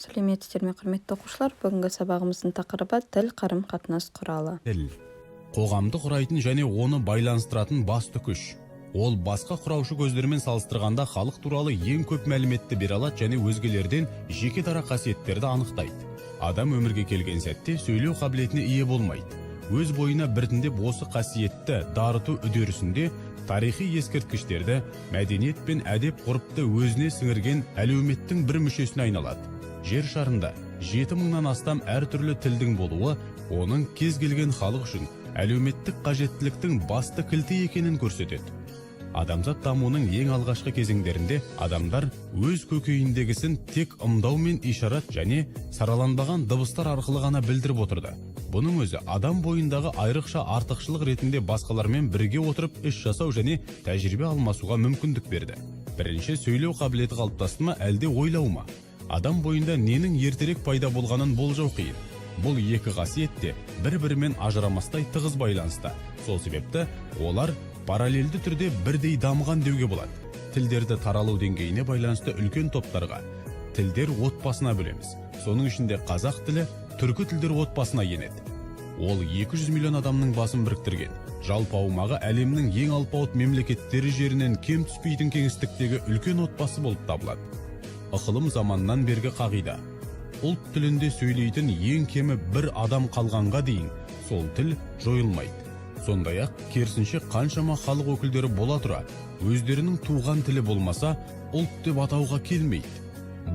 Сәлеметсіздер ме, құрметті оқушылар? Бүгінгі сабағымыздың тақырыбы тіл қарым-қатынас құралы. Тіл қоғамды құрайтын және оны байланыстыратын басты күш. Ол басқа құраушы көздермен салыстырғанда халық туралы ең көп мәліметті бере алады және өзгелерден жеке дара қасиеттерді анықтайды. Адам өмірге келген сәтте сөйлеу қабілетіне ие болмайды. Өз бойына біртіндеп осы қасиетті дарыту үдерісінде тарихи ескерткіштерді, мәдениет пен әдеп ғұрыпты өзіне сіңірген әлеуметтің бір мүшесіне айналады. Жер шарында 7 000-нан астам әртүрлі тілдің болуы оның кез келген халық үшін әлеуметтік қажеттіліктің басты кілті екенін көрсетеді. Адамзат дамуының ең алғашқы кезеңдерінде адамдар өз көкейіндегісін тек ымдау мен ишарат және сараланбаған дыбыстар арқылы ғана білдіріп отырды. Бұның өзі адам бойындағы айрықша артықшылық ретінде басқалармен бірге отырып іс жасау және тәжірибе алмасуға мүмкіндік берді. Бірінші, сөйлеу қабілеті қалыптасты ма, әлде ойлау ма? Адам бойында ненің ертерек пайда болғанын болжау қиын. Бұл екі қасиет те бір-бірімен ажырамастай тығыз байланысты. Сол себепті олар параллельді түрде бірдей дамыған деуге болады. Тілдерді таралу деңгейіне байланысты үлкен топтарға тілдер отбасына бөлеміз. Соның ішінде қазақ тілі түркі тілдер отбасына енеді. Ол 200 миллион адамның басын біріктірген. Жалпы аумағы әлемнің ең алпауыт мемлекеттері жерінен кем түспейтін кеңістіктегі үлкен отбасы болып табылады. Ықылым заманнан бергі қағида. Ұлт тілінде сөйлейтін ең кемі бір адам қалғанға дейін сол тіл жойылмайды. Сондай-ақ керісінше қаншама халық өкілдері бола тұра, өздерінің туған тілі болмаса, ұлт деп атауға келмейді.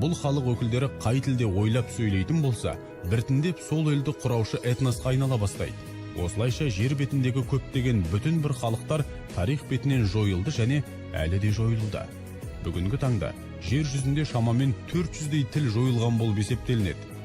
Бұл халық өкілдері қай тілде ойлап сөйлейтін болса, біртіндеп сол елді құраушы этносқа айнала бастайды. Осылайша жер бетіндегі көптеген бүтін бір халықтар тарих бетінен жойылды және әлі де жойылуда. Бүгінгі таңда жер жүзінде шамамен 400-дей тіл жойылған болып есептелінеді.